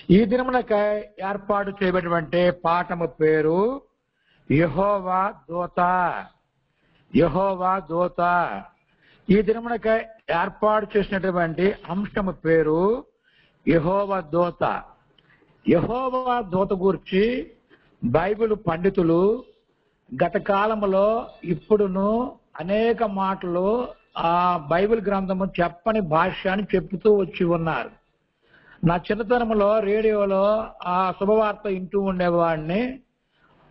ఈ దినమునకై ఏర్పాటు చేయబడినటువంటి పాఠము పేరు యెహోవా దూత. యెహోవా దూత. ఈ దినమునకై ఏర్పాటు చేసినటువంటి అంశము పేరు యెహోవా దూత. యెహోవా దూత గురించి బైబిల్ పండితులు గత కాలంలో ఇప్పుడును అనేక మాటలు ఆ బైబిల్ గ్రంథము చెప్పని భాష్యాన్ని చెప్తూ వచ్చి ఉన్నారు. నా చిన్నతనంలో రేడియోలో ఆ శుభవార్త వింటూ ఉండేవాడిని.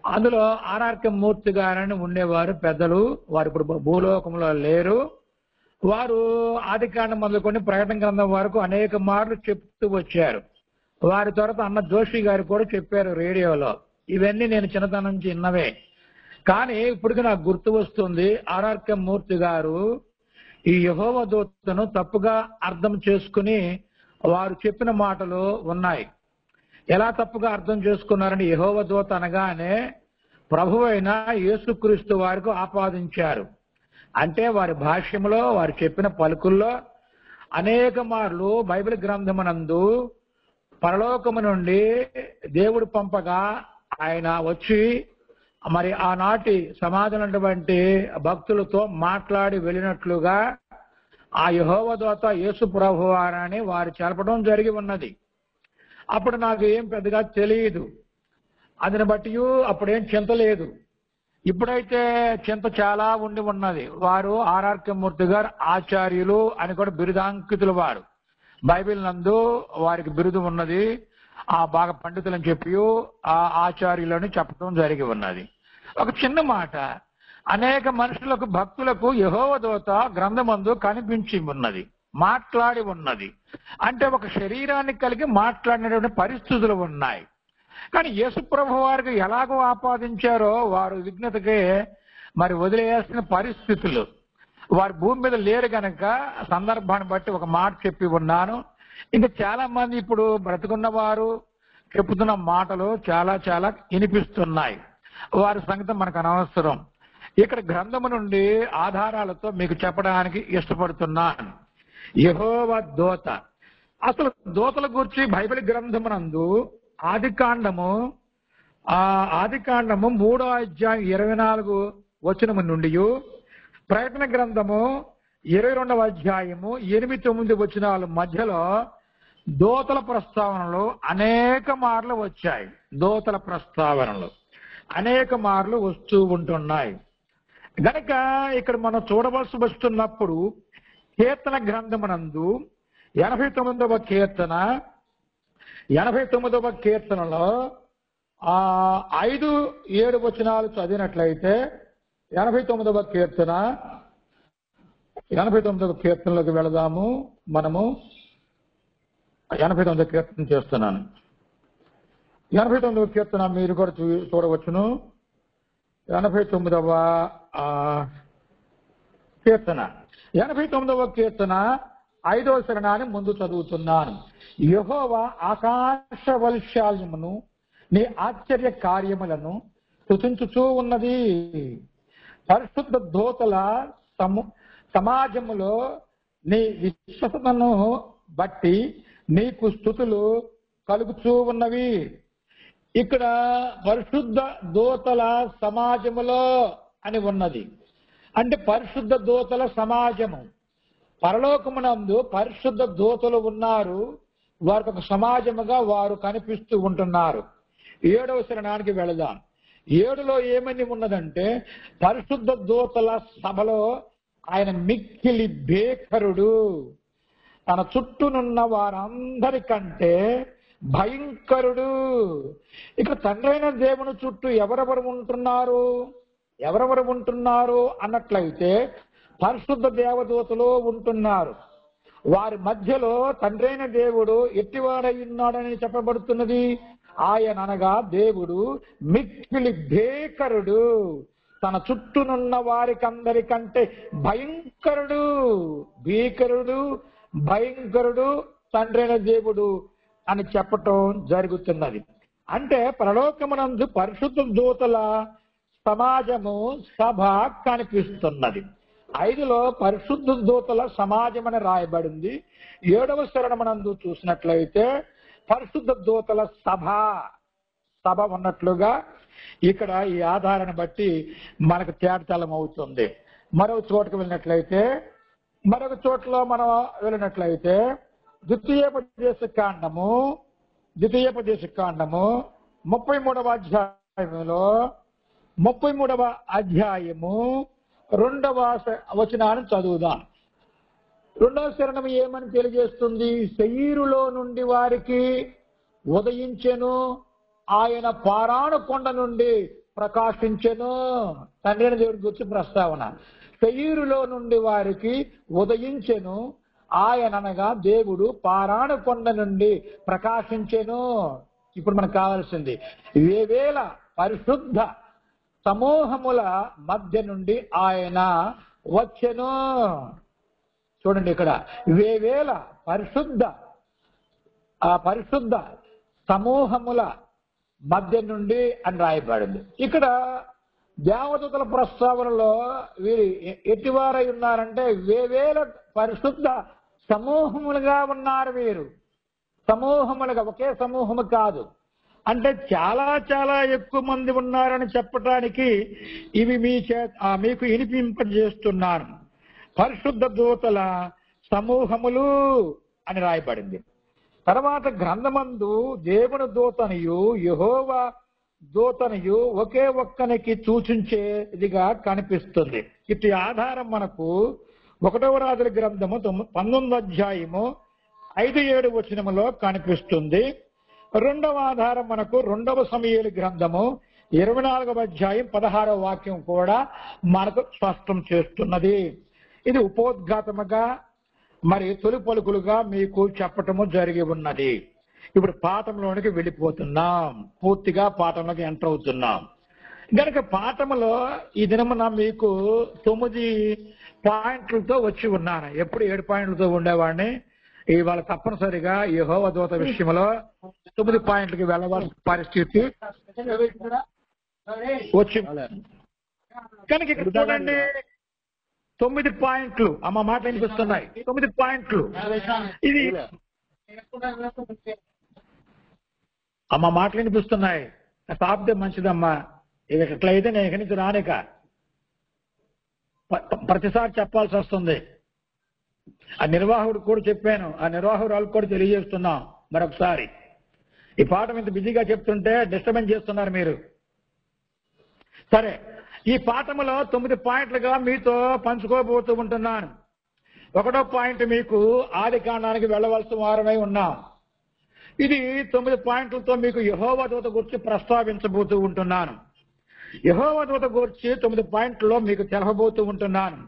అందులో ఆర్ఆర్కే మూర్తి గారని ఉండేవారు పెద్దలు. వారు ఇప్పుడు భూలోకంలో లేరు. వారు ఆదికాండం మొదలుకొని ప్రకటన గ్రంథం వరకు అనేక మార్లు చెప్తూ వచ్చారు. వారి తర్వాత అన్న జోషి గారు కూడా చెప్పారు రేడియోలో. ఇవన్నీ నేను చిన్నతనం నుంచి విన్నవే. కానీ ఇప్పటికి నాకు గుర్తు వస్తుంది, ఆర్ఆర్కే మూర్తి గారు ఈ యెహోవా దూతను తప్పుగా అర్థం చేసుకుని వారు చెప్పిన మాటలు ఉన్నాయి. ఎలా తప్పుగా అర్థం చేసుకున్నారని, యెహోవా దూత అనగానే ప్రభువైన యేసుక్రీస్తు వారికి ఆపాదించారు. అంటే వారి భాష్యంలో వారు చెప్పిన పలుకుల్లో అనేక మార్లు బైబిల్ గ్రంథమునందు పరలోకము నుండి దేవుడు పంపగా ఆయన వచ్చి మరి ఆనాటి సమాజమైనటువంటి భక్తులతో మాట్లాడి వెళ్ళినట్లుగా ఆ యెహోవా దూత యేసు ప్రభువారని వారు చెప్పడం జరిగి ఉన్నది. అప్పుడు నాకు ఏం పెద్దగా తెలియదు. అదిని బట్టి అప్పుడేం చింత లేదు. ఇప్పుడైతే చింత చాలా ఉండి ఉన్నది. వారు ఆర్ఆర్కే మూర్తి గారు ఆచార్యులు అని కూడా బిరుదాంకితులు. వారు బైబిల్ నందు వారికి బిరుదు ఉన్నది. ఆ బాగా పండితులని చెప్పి ఆ ఆచార్యులని చెప్పడం జరిగి ఉన్నది. ఒక చిన్న మాట, అనేక మనుషులకు భక్తులకు యెహోవా దూత గ్రంథమందు కనిపించి ఉన్నది, మాట్లాడి ఉన్నది. అంటే ఒక శరీరాన్ని కలిగి మాట్లాడినటువంటి పరిస్థితులు ఉన్నాయి. కానీ యేసుప్రభు వారికి ఎలాగో ఆపాదించారో వారు విఘ్నతకి మరి వదిలేయాల్సిన పరిస్థితులు. వారు భూమి మీద లేరు గనక సందర్భాన్ని బట్టి ఒక మాట చెప్పి ఉన్నాను. ఇంకా చాలా మంది ఇప్పుడు బ్రతుకున్న వారు చెప్పుతున్న మాటలు చాలా చాలా వినిపిస్తున్నాయి. వారి సంగతి మనకు అనవసరం. ఇక్కడ గ్రంథము నుండి ఆధారాలతో మీకు చెప్పడానికి ఇష్టపడుతున్నాను. యెహోవా దూత. అసలు దూతల గురించి బైబిల్ గ్రంథమునందు ఆదికాండము 3వ అధ్యాయం 24 వచనము నుండి, ప్రకటన గ్రంథము 22వ అధ్యాయము 8-9 వచనాల మధ్యలో దూతల ప్రస్తావనలు అనేక మార్లు వచ్చాయి. దూతల ప్రస్తావనలు అనేక మార్లు వస్తూ ఉంటున్నాయి. గనక ఇక్కడ మనం చూడవలసి వస్తున్నప్పుడు కీర్తన గ్రంథమునందు 89వ కీర్తన 89వ కీర్తనలో 5-7 వచనాలు చదివినట్లయితే 89వ కీర్తనలోకి వెళదాము. మనము 89వ కీర్తన చేస్తున్నాను. 89వ కీర్తన మీరు కూడా చూడవచ్చును. 89వ కీర్తన 89వ కీర్తన 5వ శరణాన్ని ముందు చదువుతున్నాను. యెహోవా ఆకాశ వైశాల్యమును నీ ఆశ్చర్య కార్యములను స్తుతించుచూ ఉన్నది. పరిశుద్ధ దూతల సమాజములో నీ విశ్వసతను బట్టి నీకు స్తుతులు కలుగుచూ ఉన్నవి. ఇక్కడ పరిశుద్ధ దూతల సమాజములో అని ఉన్నది. అంటే పరిశుద్ధ దూతల సమాజము. పరలోకమునందు పరిశుద్ధ దూతలు ఉన్నారు. వారికి ఒక సమాజముగా వారు కనిపిస్తూ ఉంటున్నారు. 7వ శరణానికి వెళదాం. 7లో ఏమని ఉన్నదంటే, పరిశుద్ధ దూతల సభలో ఆయన మిక్కిలి భేకరుడు, తన చుట్టూనున్న వారందరికంటే భయంకరుడు. ఇక తండ్రైన దేవుని చుట్టూ ఎవరెవరు ఉంటున్నారు అన్నట్లయితే పరిశుద్ధ దేవదూతలు ఉంటున్నారు. వారి మధ్యలో తండ్రైన దేవుడు ఎట్టివాడై ఉన్నాడని చెప్పబడుతున్నది. ఆయన అనగా దేవుడు మిక్కిలి భేకరుడు, తన చుట్టూనున్న వారికందరికంటే భయంకరుడు. భయంకరుడు తండ్రైన దేవుడు అని చెప్పటం జరుగుతున్నది. అంటే పరలోకమునందు పరిశుద్ధ దూతల సమాజము, సభ కనిపిస్తున్నది. 5లో పరిశుద్ధ దూతల సమాజం అని రాయబడింది. 7వ శరణమునందు చూసినట్లయితే పరిశుద్ధ దూతల సభ ఉన్నట్లుగా ఇక్కడ ఈ ఆధారాన్ని బట్టి మనకు తేటతలం అవుతుంది. మరొక చోటుకు వెళ్ళినట్లయితే ద్వితీయోపదేశ కాండము 33వ అధ్యాయంలో 33వ అధ్యాయము 2వ వచనాన్ని చదువుదాం. 2వ చరణం ఏమని తెలియజేస్తుంది? శరీరులో నుండి వారికి ఉదయించెను, ఆయన పారాను కొండ నుండి ప్రకాశించెను. తండ్రి దేవుడి గురించి ప్రస్తావన. శరీరులో నుండి వారికి ఉదయించెను, ఆయన అనగా దేవుడు పారాను కొండ నుండి ప్రకాశించెను. ఇప్పుడు మనకు కావాల్సింది వేవేల పరిశుద్ధ సమూహముల మధ్య నుండి ఆయన వచ్చెను. చూడండి, ఇక్కడ వేవేల పరిశుద్ధ సమూహముల మధ్య నుండి అని రాయబడింది. ఇక్కడ దేవదూతల ప్రస్తావనలో వీరు ఎట్టివారై ఉన్నారంటే వేవేల పరిశుద్ధ సమూహములుగా ఉన్నారు. వీరు సమూహములుగా, ఒకే సమూహము కాదు, అంటే చాలా చాలా ఎక్కువ మంది ఉన్నారని చెప్పటానికి ఇవి మీకు వినిపింపజేస్తున్నాను. పరిశుద్ధ దూతల సమూహములు అని రాయబడింది. తర్వాత గ్రంథమందు దేవుని దూతనియు యెహోవా దూతనియు ఒకే ఒక్కనికి సూచించేదిగా కనిపిస్తుంది. ఇటు ఆధారం మనకు 1వ రాజుల గ్రంథము 19వ అధ్యాయము 5-7 వచనములో కనిపిస్తుంది. 2వ ఆధారం మనకు 2వ సమూయేలు గ్రంథము 24వ అధ్యాయం 16వ వాక్యం కూడా మనకు స్పష్టం చేస్తున్నది. ఇది ఉపోద్ఘాతముగా మరి తొలి పలుకులుగా మీకు చెప్పటము జరిగి ఉన్నది. ఇప్పుడు పాఠంలోనికి వెళ్ళిపోతున్నాం, పూర్తిగా పాఠంలోకి ఎంటర్ అవుతున్నాం. గనక పాఠములో ఈ దినమున మీకు 9 పాయింట్లతో వచ్చి ఉన్నాను. ఎప్పుడు 7 పాయింట్లతో ఉండేవాడిని. ఇవాళ తప్పనిసరిగా యెహోవా దూత విషయంలో 9 పాయింట్లకి వెళ్ళవలసిన పరిస్థితి వచ్చి కనుక ఇక్కడ చూడండి, 9 పాయింట్లు. అమ్మ మాట వినిపిస్తున్నాయి. 9 పాయింట్లు. ఇది అమ్మ మాటలు వినిపిస్తున్నాయి. తాపితే మంచిదమ్మా. ఇది ఎట్లయితే నేను ఇక్కడి నుంచి రానిక ప్రతిసారి చెప్పాల్సి వస్తుంది. ఆ నిర్వాహకుడు కూడా చెప్పాను, ఆ నిర్వాహకురాలకు కూడా తెలియజేస్తున్నాం మరొకసారి. ఈ పాఠం ఇంత బిజీగా చెప్తుంటే డిస్టర్బెన్స్ చేస్తున్నారు మీరు. సరే, ఈ పాఠములో 9 పాయింట్లుగా మీతో పంచుకోబోతూ ఉంటున్నాను. 1వ పాయింట్, మీకు ఆది కాండానికి వెళ్ళవలసిన వారమై ఉన్నాం. ఇది 9 పాయింట్లతో మీకు యెహోవా దూత గురించి ప్రస్తావించబోతూ ఉంటున్నాను. యెహోవా దూత గురించి 9 పాయింట్లలో మీకు తెలపబోతూ ఉంటున్నాను.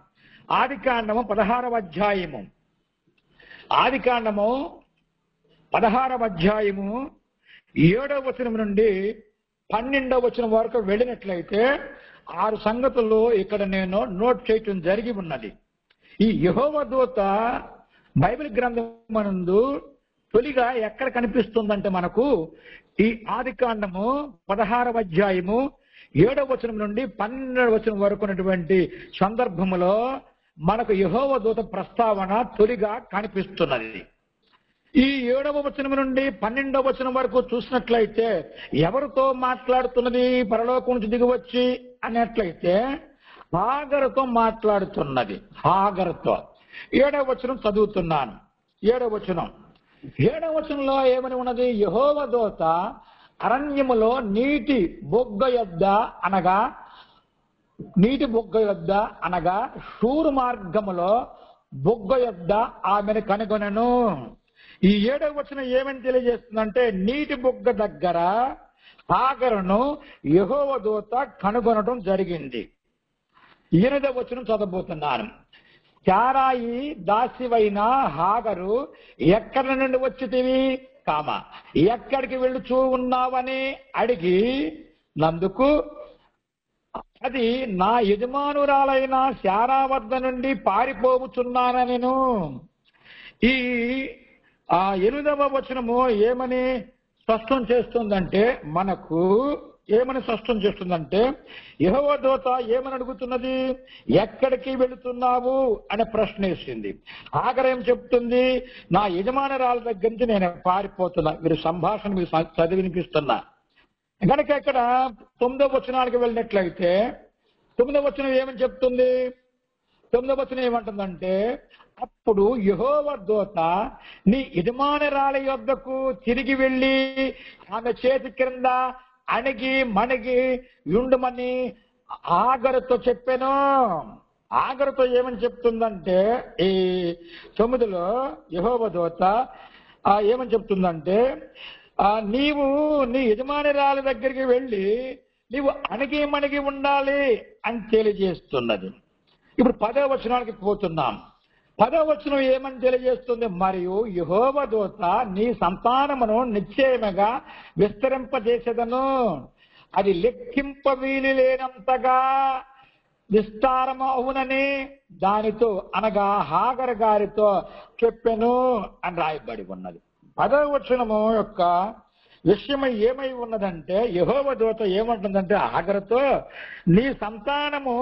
ఆది కాండము 16వ అధ్యాయము 7వ వచనం నుండి 12వ వచనం వరకు వెళ్ళినట్లయితే 6 సంగతులు ఇక్కడ నేను నోట్ చేయటం జరిగి ఉన్నది. ఈ యెహోవా దూత బైబిల్ గ్రంథమునందు తొలిగా ఎక్కడ కనిపిస్తుందంటే మనకు ఈ ఆది కాండము 16వ అధ్యాయము 7వ వచనం నుండి 12వ వచనం వరకు ఉన్నటువంటి సందర్భములో మనకు యెహోవా దూత ప్రస్తావన తొలిగా కనిపిస్తున్నది. ఈ 7వ వచనం నుండి 12వ వచనం వరకు చూసినట్లయితే ఎవరితో మాట్లాడుతున్నది? పరలోకం నుంచి దిగివచ్చి అన్నట్లయితే హాగరుతో మాట్లాడుతున్నది. హాగరుతో. 7వ వచనం చదువుతున్నాను. 7వ వచనంలో ఏమని ఉన్నది? యెహోవా దూత అరణ్యములో నీటి బొగ్గ యొద్ద అనగా షూరు మార్గములో బొగ్గ యొద్ద ఆమెను కనుగొనెను. ఈ 7వ వచనం ఏమని తెలియజేస్తుందంటే నీటి బొగ్గ దగ్గర హాగరును యెహోవా దూత కనుగొనడం జరిగింది. 8వ వచనం చదవబోతున్నాను. శారాయి దాసివైన హాగరు ఎక్కడి నుండి వచ్చితివి ఎక్కడికి వెళ్ళుచూ ఉన్నావని అడిగి నందుకు అది నా యజమానురాలైన శారా వద్ద నుండి పారిపోవుచున్నానెను. ఈ 8వ వచనము ఏమని స్పష్టం చేస్తుందంటే మనకు ఏమని స్పష్టం చేస్తుందంటే, యెహోవా దూత ఏమని అడుగుతున్నది? ఎక్కడికి వెళుతున్నావు అనే ప్రశ్న వేసింది. హాగర్ ఏం చెప్తుంది? నా యజమానురాల దగ్గర నుంచి నేను పారిపోతున్నా. మీరు సంభాషణ మీరు చదివి వినిపిస్తున్నా. కనుక ఇక్కడ 9వ వచనానికి వెళ్ళినట్లయితే 9వ వచనం ఏమని చెప్తుంది? 9వ వచనం ఏమంటుందంటే, అప్పుడు యెహోవా దూత నీ యజమానురాలి యొద్దకు తిరిగి వెళ్ళి ఆమె చేతి క్రింద అణిగి మణిగి ఉండమని హాగరుతో చెప్పాను. హాగరుతో ఏమని చెప్తుందంటే, ఈ 9లో యెహోవా దూత ఏమని చెప్తుందంటే, నీవు నీ యజమానురాలి దగ్గరికి వెళ్ళి నీవు అణిగి మణిగి ఉండాలి అని తెలియజేస్తున్నది. ఇప్పుడు 10వ వచనానికి పోతున్నాం. 10వ వచనం ఏమని తెలియజేస్తుంది? మరియు యెహోవా దూత నీ సంతానమును నిశ్చయముగా విస్తరింపజేసేదను, అది లెక్కింప వీలు లేనంతగా విస్తారము అవునని దానితో అనగా హాగర్ గారితో చెప్పెను అని రాయబడి ఉన్నది. 10వ వచనము యొక్క విషయం ఏమై ఉన్నదంటే, యెహోవా దూత ఏమంటుందంటే హాగరుతో, నీ సంతానము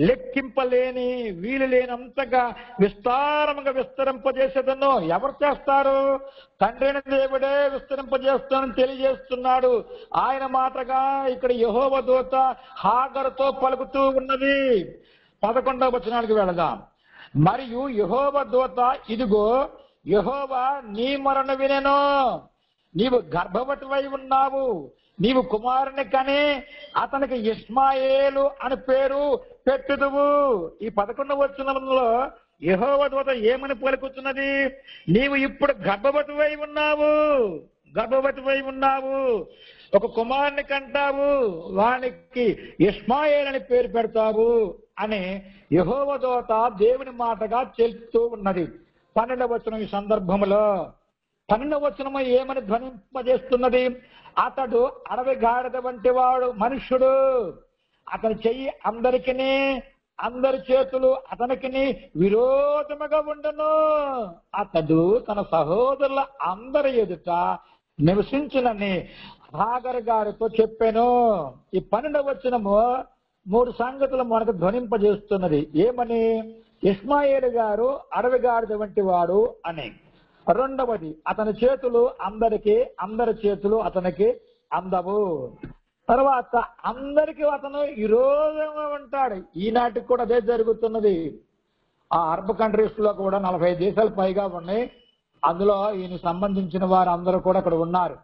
లెక్కింపలేని వీలు లేనంతగా విస్తారముగా విస్తరింపజేసేదను. ఎవరు చేస్తారు? తండ్రైన దేవుడే విస్తరింపజేస్తానని తెలియజేస్తున్నాడు. ఆయన మాటగా ఇక్కడ యెహోవా దూత హాగరుతో పలుకుతూ ఉన్నది. 11వ వచనానికి వెళదాం. మరియు యెహోవా దూత, ఇదిగో యెహోవా నీ మొరను వినెను, నీవు గర్భవతివై ఉన్నావు, నీవు కుమారుని కని అతనికి ఇష్మాయేలు అని పేరు పెట్టుదువు. ఈ 11వ వచనంలో యెహోవా దూత ఏమని పలుకుతున్నది? నీవు ఇప్పుడు గర్భవతివై ఉన్నావు, ఒక కుమారుని కంటావు, వానికి ఇష్మాయేలు అని పేరు పెడతావు అని యెహోవా దూత దేవుని మాటగా చెప్తూ ఉన్నది. 12వ వచనం ఈ సందర్భంలో 12వ వచనము ఏమని ధ్వనింపజేస్తున్నది? అతడు అడవి గాడిద వంటి వాడు మనుష్యుడు, అతని చెయ్యి అందరికిని అందరి చేతులు అతనికి విరోధముగా ఉండను, అతడు తన సహోదరుల అందరి ఎదుట నివసించునని హాగర్ గారితో చెప్పాను. ఈ 12వ వచనము 3 సంగతులు మనకు ధ్వనింపజేస్తున్నది. ఏమని? ఇష్మాయేలు గారు అడవి గాడిద వంటి వాడు అని. రెండవది, అతని చేతులు అందరికి అందరి చేతులు అతనికి అందవు. తర్వాత అందరికీ అతను విరోధంగా ఉంటాడు. ఈనాటికి కూడా అదే జరుగుతున్నది. ఆ అరబ్ కంట్రీస్ లో కూడా 40 దేశాలు పైగా ఉన్నాయి. అందులో ఈయన సంబంధించిన వారు అందరూ కూడా అక్కడ ఉన్నారు.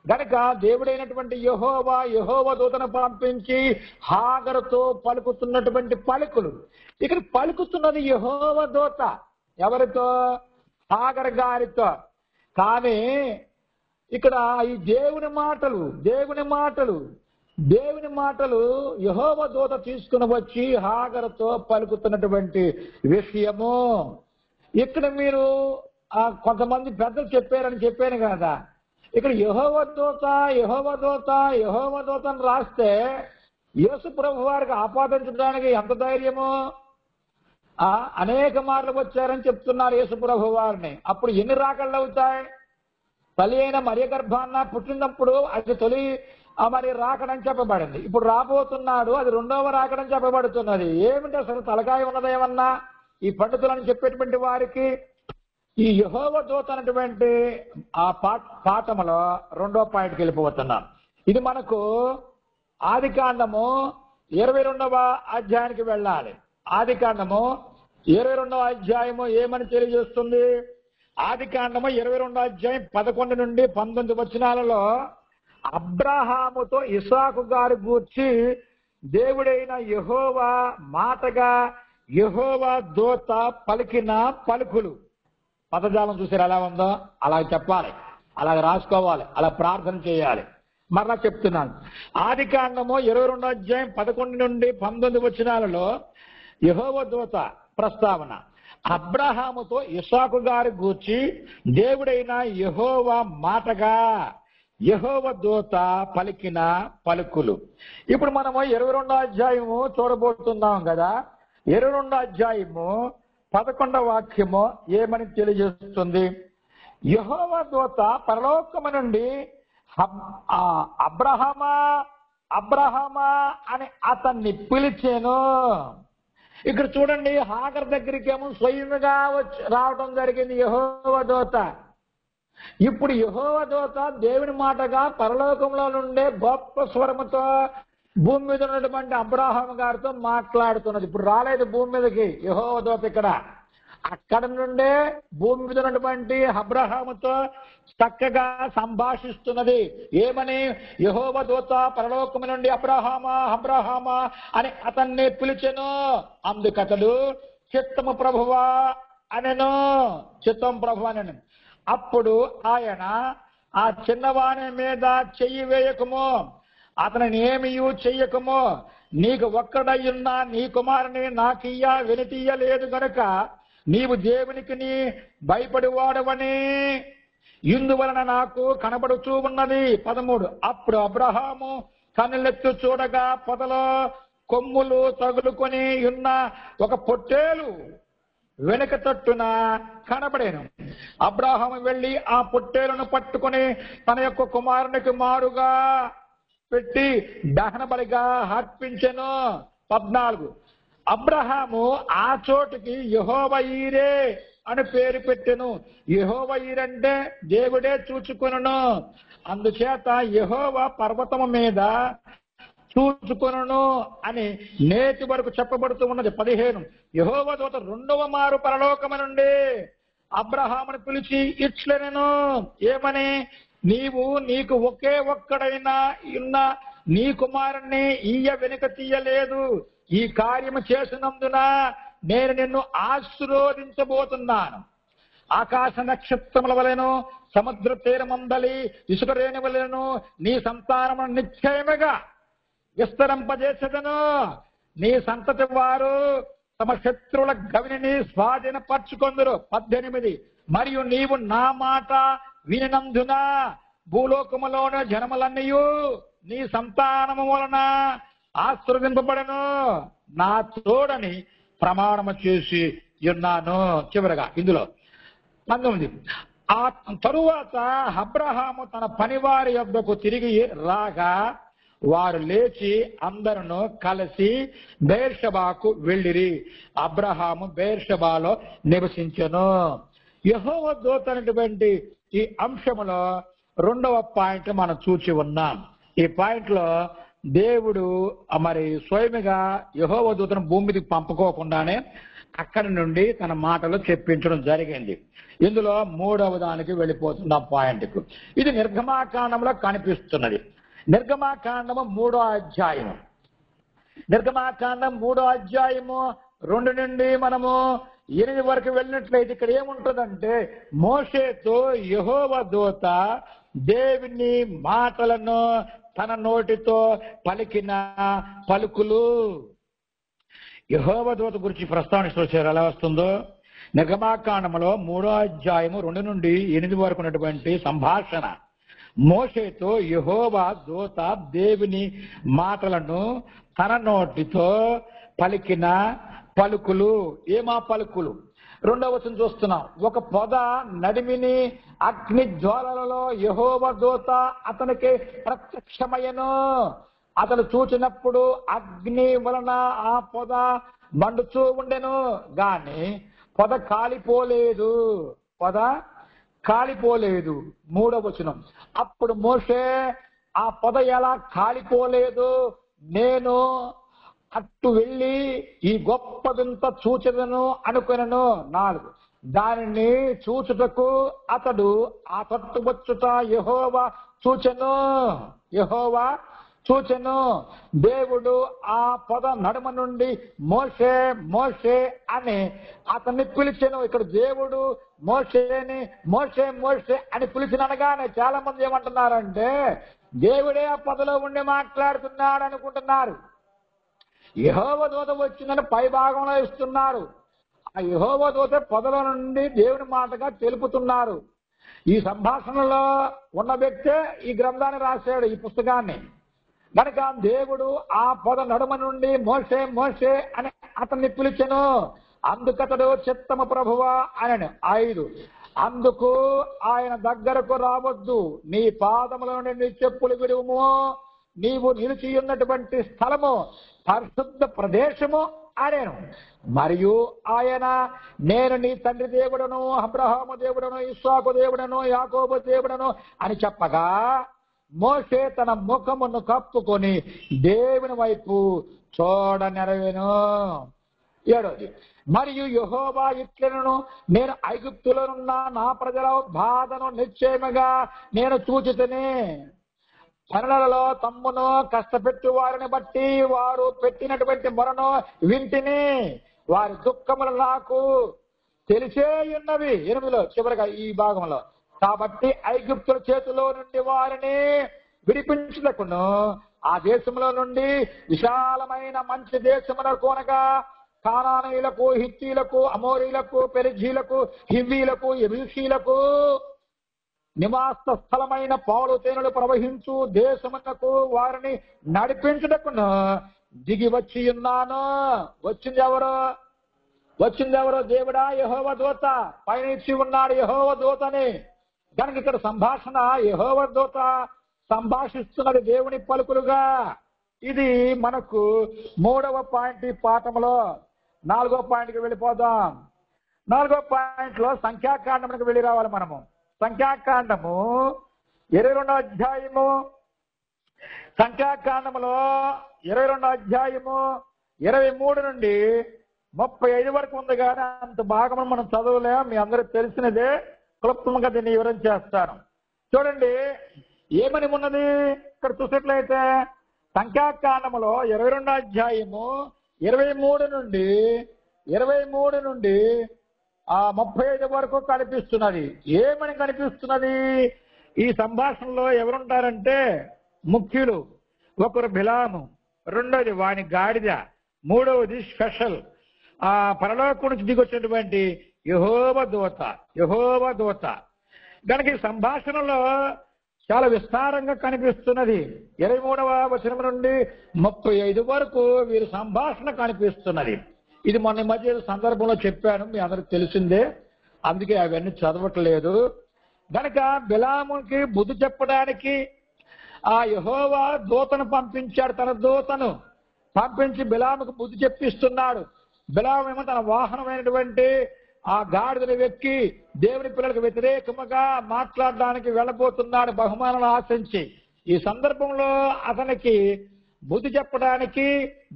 గనక దేవుడైనటువంటి యెహోవా దూతను పంపించి హాగరుతో పలుకుతున్నటువంటి పలుకులు. ఇక్కడ పలుకుతున్నది యెహోవా దూత. ఎవరితో? హాగర్ గారితో. కానీ ఇక్కడ ఈ దేవుని మాటలు యెహోవా దూత తీసుకుని వచ్చి హాగరుతో పలుకుతున్నటువంటి విషయము. ఇక్కడ మీరు కొంతమంది పెద్దలు చెప్పారని చెప్పాను కదా. ఇక్కడ యెహోవా దూత అని రాస్తే యేసు ప్రభు వారికి ఆపాదించడానికి ఎంత ధైర్యము! అనేక మార్లు వచ్చారని చెప్తున్నారు యేసు ప్రభు వారిని. అప్పుడు ఎన్ని రాకళ్ళు అవుతాయి? తల్లి అయిన మరియ గర్భాన్న పుట్టినప్పుడు అది తొలి మరి రాకడని చెప్పబడింది. ఇప్పుడు రాబోతున్నాడు, అది 2వ రాకడని చెప్పబడుతున్నది. ఏమిటి అసలు తలకాయ ఉన్నదేమన్నా ఈ పండితులని చెప్పేటువంటి వారికి? ఈ యెహోవా దూత అనేటువంటి ఆ పాఠములో 2వ పాయింట్కి వెళ్ళిపోతున్నాం. ఇది మనకు ఆదికాండము 22వ అధ్యాయానికి వెళ్ళాలి. ఆదికాండము 22వ అధ్యాయము ఏమని తెలియజేస్తుంది? ఆదికాండము 22వ అధ్యాయం 11 నుండి 19 వచనాలలో అబ్రహాముతో ఇస్సాకు గారి గూర్చి దేవుడైన యెహోవా మాటగా యెహోవా దూత పలికిన పలుకులు. పదజాలం చూసారు ఎలా ఉందో? అలా చెప్పాలి, అలా రాసుకోవాలి, అలా ప్రార్థన చేయాలి. మరలా చెప్తున్నాను. ఆదికాండము 22వ అధ్యాయం 11 నుండి 19 వచనాలలో యెహోవా దూత ప్రస్తావన. అబ్రహాముతో ఇస్సాకు గారి గూర్చి దేవుడైన యెహోవా మాటగా యెహోవా దూత పలికిన పలుకులు. ఇప్పుడు మనము 22వ అధ్యాయము చూడబోతున్నాం కదా. 22వ అధ్యాయము 11వ వాక్యము ఏమని తెలియజేస్తుంది? యెహోవా దూత పరలోకము నుండి అబ్రహామా అబ్రహామా అని అతన్ని పిలిచాను. ఇక్కడ చూడండి, హాగర్ దగ్గరికేమో స్వయంగా రావడం జరిగింది యెహోవా దూత. ఇప్పుడు యెహోవా దూత దేవుని మాటగా పరలోకంలో నుండే గొప్ప స్వరముతో భూమి మీద ఉన్నటువంటి అబ్రహాము గారితో మాట్లాడుతున్నది. ఇప్పుడు రాలేదు భూమి మీదకి యెహోవా దూత, ఇక్కడ అక్కడ నుండే భూమి మీద ఉన్నటువంటి అబ్రహాముతో చక్కగా సంభాషిస్తున్నది. ఏమని? యెహోవా దూత పరలోకము నుండి అబ్రహామా అబ్రహామా అని అతన్ని పిలిచెను. అందుకతడు చిత్తము ప్రభువా అనెను. చిత్తం ప్రభు అనెను. అప్పుడు ఆయన, ఆ చిన్నవాని మీద చెయ్యి వేయకము, అతనిని ఏమీయూ చెయ్యకము, నీకు ఒక్కడయ్యున్న నీ కుమారుని నాకియ్య వెనుతీయలేదు గనుక నీవు దేవునికి నీ భయపడివాడవని ఇందువలన నాకు కనబడుచూ ఉన్నది. 13. అప్పుడు అబ్రహాము కన్నులెత్తు చూడగా పొదలో కొమ్ములు తగులుకొని ఉన్న ఒక పొట్టేలు వెనుక తట్టున కనబడేను. అబ్రహాము వెళ్లి ఆ పొట్టేలును పట్టుకొని తన యొక్క కుమారునికి మారుగా పెట్టి దహన బలిగా అర్పించెను. 14. అబ్రహాము ఆ చోటుకి యెహోవా ఈరే అని పేరు పెట్టెను. యెహోవా ఈరంటే దేవుడే చూచుకొనును. అందుచేత యెహోవా పర్వతము మీద చూచుకొనును అని నేటి వరకు చెప్పబడుతూ ఉన్నది. 15. యెహోవా దూత రెండవ మారు పరలోకము నుండి అబ్రహామును పిలిచి ఇట్లనెను. ఏమని? నీవు నీకు ఒకే ఒక్కడైనా ఉన్న నీ కుమారుణ్ణి ఈయ వెనుక తీయలేదు. ఈ కార్యము చేసినందున నేను నిన్ను ఆశీర్వదించబోతున్నాను. ఆకాశ నక్షత్రముల వలెను సముద్ర తీరమందలి ఇసుక రేణి వలెను నీ సంతానము నిశ్చయముగా విస్తరింపజేసేదను. నీ సంతతి వారు తమ శత్రువుల గవిని స్వాధీనపరచుకొందురు. 18. మరియు నీవు నా మాట వినినందున భూలోకములోని జనములన్నయు నీ సంతానము వలన ఆశీర్వదింపబడను. నా తోడని ప్రమాణము చేసి ఉన్నాను. చివరగా ఇందులో 19. ఆ తరువాత అబ్రహాము తన పనివారి యొద్దకు తిరిగి రాగా వారు లేచి అందరూ కలిసి బెయేర్షెబాకు వెళ్ళిరి. అబ్రహాము బెయేర్షెబాలో నివసించెను. యెహోవా దూత అనేటువంటి ఈ అంశములో రెండవ పాయింట్ మనం చూచి ఉన్నాం. ఈ పాయింట్ లో దేవుడు మరి స్వయముగా యెహోవా దూతను భూమి మీదకి పంపుకోకుండానే అక్కడి నుండి తన మాటలు చెప్పించడం జరిగింది. ఇందులో మూడవ దానికి వెళ్ళిపోతున్న పాయింట్కు ఇది నిర్గమాకాండంలో కనిపిస్తున్నది. నిర్గమాకాండము 3వ అధ్యాయము. నిర్గమాకాండం 3వ అధ్యాయము 2 నుండి మనము 8 వరకు వెళ్ళినట్లయితే ఇక్కడ ఏముంటుందంటే, మోషేతో యెహోవా దూత దేవుని మాటలను తన నోటితో పలికిన పలుకులు. యెహోవా దూత గురించి ప్రస్తావన ఎలా వస్తుందో నిర్గమాకాండములో 3వ అధ్యాయము 2 నుండి 8 వరకు ఉన్నటువంటి సంభాషణ. మోషేతో యెహోవా దూత దేవుని మాటలను తన నోటితో పలికిన పలుకులు. ఏమా పలుకులు? 2వ వచనం చూస్తున్నాం. ఒక పొద నడిమిని అగ్ని జ్వాలలలో యెహోవా దూత అతనికి ప్రత్యక్షమయ్యను. అతను చూచినప్పుడు అగ్ని వలన ఆ పొద మండుచూ ఉండెను గాని పొద కాలిపోలేదు. పొద కాలిపోలేదు. 3వ వచనం. అప్పుడు మోషే, ఆ పొద ఎలా కాలిపోలేదు? నేను అట్టు వెళ్ళి ఈ గొప్పదంతా చూచెదను అనుకొనెను. 4. దానిని చూచుటకు అతడు ఆ తట్టు వచ్చుట యెహోవా చూచెను. యెహోవా చూచెను. దేవుడు ఆ పొద నడుమ నుండి మోషే మోషే అని అతన్ని పిలిచెను. ఇక్కడ దేవుడు మోషేని మోషే మోషే అని పిలిచిననగానే చాలా మంది ఏమంటున్నారంటే దేవుడే ఆ పొదలో ఉండి మాట్లాడుతున్నాడు అనుకుంటున్నారు. యెహోవా దూత వచ్చిందని పై భాగంలో ఇస్తున్నారు. ఆ యెహోవా దూత పొదలో నుండి దేవుని మాటగా తెలుపుతున్నారు. ఈ సంభాషణలో ఉన్న వ్యక్తే ఈ గ్రంథాన్ని రాశాడు, ఈ పుస్తకాన్ని. కనుక దేవుడు ఆ పొద నడుమ నుండి మోషే మోషే అని అతన్ని పిలిచెను. అందుకతడు చిత్తము ప్రభువా అనెను. 5. అందుకు ఆయన దగ్గరకు రావద్దు, నీ పాదముల నుండి నీ చెప్పులు విడువుము, నీవు నిలిచి ఉన్నటువంటి స్థలము పరిశుద్ధ ప్రదేశము అనేను. మరియు ఆయన నేను నీ తండ్రి దేవుడను, అబ్రహాము దేవుడను, ఇస్సాకు దేవుడను, యాకోబు దేవుడను అని చెప్పగా మోషే తన ముఖమును కప్పుకొని దేవుని వైపు చూడనెరవేను. 7వ మరియు యెహోవా ఇట్లనెను, నేను ఐగుప్తులోనున్న నా ప్రజల బాధను నిశ్చయముగా నేను చూచితిని. పనులలో తమ్మును కష్టపెట్టు వారిని బట్టి వారు పెట్టినటువంటి మొరను వింటిని. వారి దుఃఖములు నాకు తెలిసే ఉన్నవి. 8లో చివరిగా ఈ భాగంలో, కాబట్టి ఐగుప్తుల చేతిలో నుండి వారిని విడిపించుటకును ఆ దేశంలో నుండి విశాలమైన మంచి దేశమునకు అనగా కానానీయులకు, హిత్తీలకు, అమోరీలకు, పెరిజీలకు, హివ్వీలకు, యెబూసీలకు నివాస స్థలమైన పాలు తేనెలు ప్రవహించు దేశమునకు వారిని నడిపించుటకును దిగి వచ్చి ఉన్నాను. వచ్చిందెవరో దేవుడా, యెహోవా దూత. పైన ఇచ్చి ఉన్నాడు యెహోవా దూతని. కనుక ఇక్కడ సంభాషణ యెహోవా దూత సంభాషిస్తున్నది దేవుని పలుకులుగా. ఇది మనకు 3వ పాయింట్ ఈ పాఠంలో. 4వ పాయింట్కి వెళ్ళిపోదాం. 4వ పాయింట్లో సంఖ్యాకాండమునికి వెళ్ళి రావాలి మనము. సంఖ్యాకాండము 22వ అధ్యాయము, సంఖ్యాకాండములో 22వ అధ్యాయము 23 నుండి 35 వరకు ఉంది. కానీ అంత భాగం మనం చదవలేం, మీ అందరికి తెలిసినదే. క్లుప్తంగా దీన్ని వివరం చేస్తాను. చూడండి ఏమని ఉన్నది ఇక్కడ చూసినట్లయితే, సంఖ్యాకాండములో 22వ అధ్యాయము 23 నుండి 35 వరకు కనిపిస్తున్నది. ఏమని కనిపిస్తున్నది? ఈ సంభాషణలో ఎవరుంటారంటే ముఖ్యులు. ఒకరు బిలాము, రెండోది వాని గాడిద, మూడవది స్పెషల్ పరలోకం నుంచి దిగొచ్చినటువంటి యెహోవా దూత. కనుక ఈ సంభాషణలో చాలా విస్తారంగా కనిపిస్తున్నది. 23వ వచనం నుండి 35 వరకు వీరి సంభాషణ కనిపిస్తున్నది. ఇది మొన్న మధ్య సందర్భంలో చెప్పాను, మీ అందరికి తెలిసిందే, అందుకే అవన్నీ చదవట్లేదు. కనుక బిలాముకి బుద్ధి చెప్పడానికి ఆ యెహోవా దూతను పంపించాడు. తన దూతను పంపించి బిలాముకు బుద్ధి చెప్పిస్తున్నాడు. బిలామేమో తన వాహనమైనటువంటి ఆ గాడిదను వెక్కి దేవుని పిల్లలకు వ్యతిరేకముగా మాట్లాడడానికి వెళ్ళబోతున్నాడు, బహుమానాలు ఆశించి. ఈ సందర్భంలో అతనికి బుద్ధి చెప్పడానికి,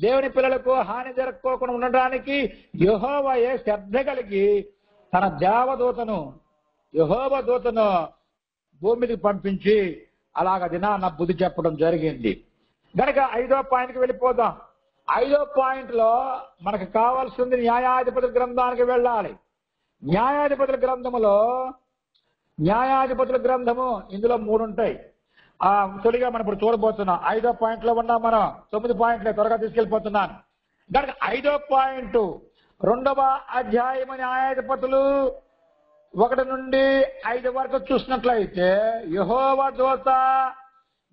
దేవుని పిల్లలకు హాని జరగకోకుండా ఉండడానికి యెహోవాయే శ్రద్ధ కలిగి తన యెహోవా దూతను భూమికి పంపించి అలాగ దినాన బుద్ధి చెప్పడం జరిగింది. కనుక 5వ పాయింట్కి వెళ్ళిపోదాం. 5వ పాయింట్లో మనకు కావాల్సింది న్యాయాధిపతుల గ్రంథానికి వెళ్ళాలి. న్యాయాధిపతుల గ్రంథము ఇందులో 3 ఉంటాయి. తొలిగా మనం ఇప్పుడు చూడబోతున్నాం. 5వ పాయింట్లో ఉన్నాం మనం. 9 పాయింట్లే త్వరగా తీసుకెళ్ళిపోతున్నాను. కనుక 5వ పాయింట్ 2వ అధ్యాయము న్యాయాధిపతులు 1 నుండి 5 వరకు చూసినట్లయితే, యెహోవా దూత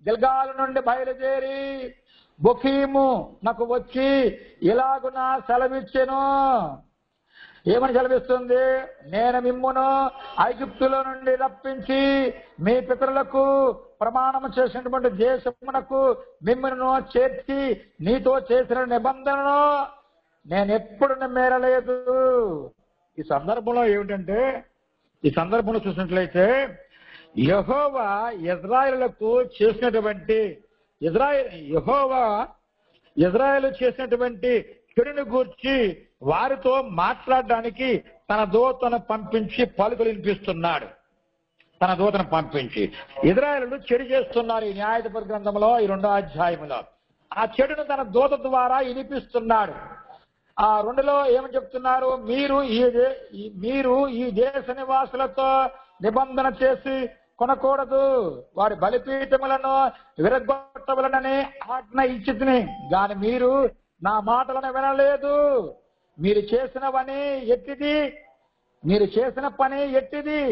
గిల్గాలు నుండి బయలుదేరి బొకీము నాకు వచ్చి ఇలాగున సెలవిచ్చెను. ఏమని సెలవిస్తుంది? నేను మిమ్మును ఐగుప్తులో నుండి రప్పించి మీ పితరులకు ప్రమాణం చేసినటువంటి దేశమునకు మిమ్మును చేర్చి నీతో చేసిన నిబంధనను నేను ఎప్పుడు మేరలేదు. ఈ సందర్భంలో ఏమిటంటే, ఈ సందర్భంలో చూసినట్లయితే యెహోవా ఇశ్రాయేలులకు చేసినటువంటి ఇశ్రాయేలు చేసినటువంటి చెడుని గూర్చి వారితో మాట్లాడడానికి తన దూతను పంపించి పలుకులు వినిపిస్తున్నాడు. తన దూతను పంపించి ఇశ్రాయేలు చెడు చేస్తున్నారు. ఈ న్యాయాధిపతి గ్రంథంలో ఈ 2వ అధ్యాయంలో ఆ చెడును తన దూత ద్వారా వినిపిస్తున్నాడు. ఆ 2లో ఏమని చెప్తున్నారు? మీరు ఈ దేశ నివాసులతో నిబంధన చేసి కొనకూడదు, వారి బలిపీఠములను విరగొట్టవలనని ఆజ్ఞ ఇచ్చితిని, గాని మీరు నా మాటలను వినలేదు. మీరు చేసిన పని ఎట్టిది?